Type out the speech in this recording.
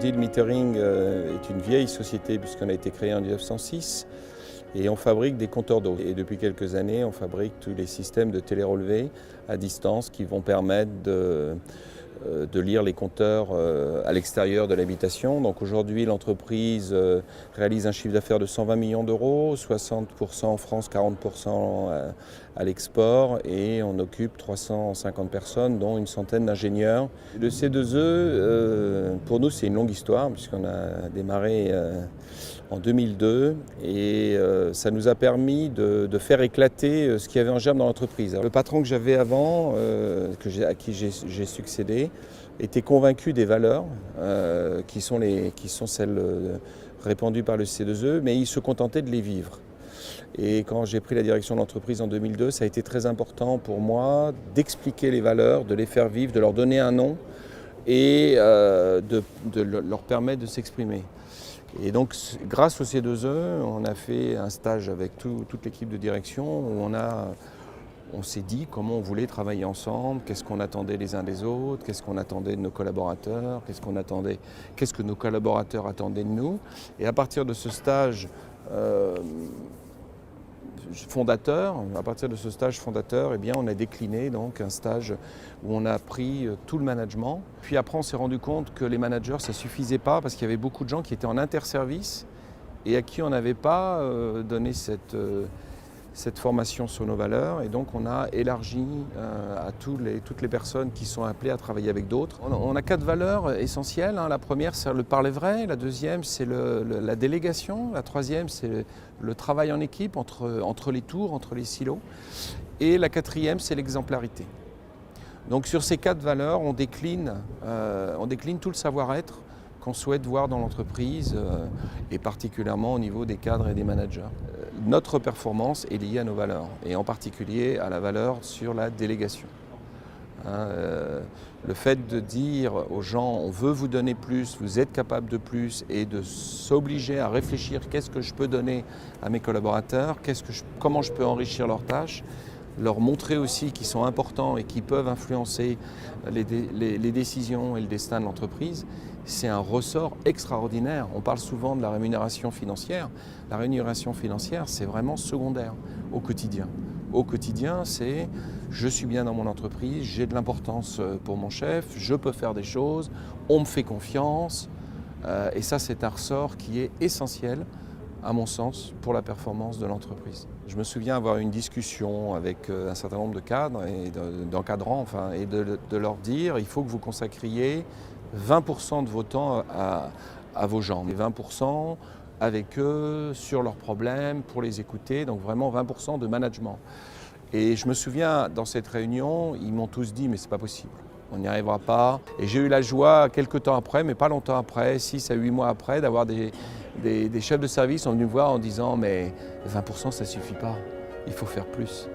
Deal Metering est une vieille société puisqu'on a été créé en 1906 et on fabrique des compteurs d'eau. Et depuis quelques années, on fabrique tous les systèmes de télérelevé à distance qui vont permettre de lire les compteurs à l'extérieur de l'habitation. Donc aujourd'hui, l'entreprise réalise un chiffre d'affaires de 120 millions d'euros, 60% en France, 40% à l'export et on occupe 350 personnes, dont une centaine d'ingénieurs. Le C2E, pour nous, c'est une longue histoire puisqu'on a démarré en 2002 et ça nous a permis de faire éclater ce qu'il y avait en germe dans l'entreprise. Le patron que j'avais avant, à qui j'ai succédé, était convaincu des valeurs qui sont celles répandues par le C2E, mais il se contentait de les vivre. Et quand j'ai pris la direction de l'entreprise en 2002, ça a été très important pour moi d'expliquer les valeurs, de les faire vivre, de leur donner un nom et de leur permettre de s'exprimer. Et donc, grâce au C2E, on a fait un stage avec toute l'équipe de direction où on s'est dit comment on voulait travailler ensemble, qu'est-ce qu'on attendait les uns des autres, qu'est-ce qu'on attendait de nos collaborateurs, qu'est-ce que nos collaborateurs attendaient de nous. Et à partir de ce stage fondateur, eh bien, on a décliné donc un stage où on a appris tout le management. Puis après, on s'est rendu compte que les managers, ça ne suffisait pas parce qu'il y avait beaucoup de gens qui étaient en interservice et à qui on n'avait pas donné cette formation sur nos valeurs. Et donc, on a élargi à toutes les personnes qui sont appelées à travailler avec d'autres. On a 4 valeurs essentielles. La première, c'est le parler vrai. La deuxième, c'est la délégation. La troisième, c'est le travail en équipe entre les tours, entre les silos. Et la quatrième, c'est l'exemplarité. Donc sur ces 4 valeurs, on décline tout le savoir-être qu'on souhaite voir dans l'entreprise et particulièrement au niveau des cadres et des managers. Notre performance est liée à nos valeurs et en particulier à la valeur sur la délégation. Le fait de dire aux gens on veut vous donner plus, vous êtes capable de plus et de s'obliger à réfléchir qu'est-ce que je peux donner à mes collaborateurs, comment je peux enrichir leurs tâches, leur montrer aussi qu'ils sont importants et qu'ils peuvent influencer les décisions et le destin de l'entreprise, c'est un ressort extraordinaire. On parle souvent de la rémunération financière. La rémunération financière, c'est vraiment secondaire au quotidien. Au quotidien, c'est je suis bien dans mon entreprise, j'ai de l'importance pour mon chef, je peux faire des choses, on me fait confiance. Et ça, c'est un ressort qui est essentiel, à mon sens, pour la performance de l'entreprise. Je me souviens avoir eu une discussion avec un certain nombre de cadres et d'encadrants, et de leur dire il faut que vous consacriez 20% de vos temps à vos gens. Et 20% avec eux, sur leurs problèmes, pour les écouter, donc vraiment 20% de management. Et je me souviens, dans cette réunion, ils m'ont tous dit « mais c'est pas possible, on n'y arrivera pas ». Et j'ai eu la joie, quelques temps après, mais pas longtemps après, 6 à 8 mois après, d'avoir des chefs de service sont venus me voir en disant « mais 20% ça suffit pas, il faut faire plus ».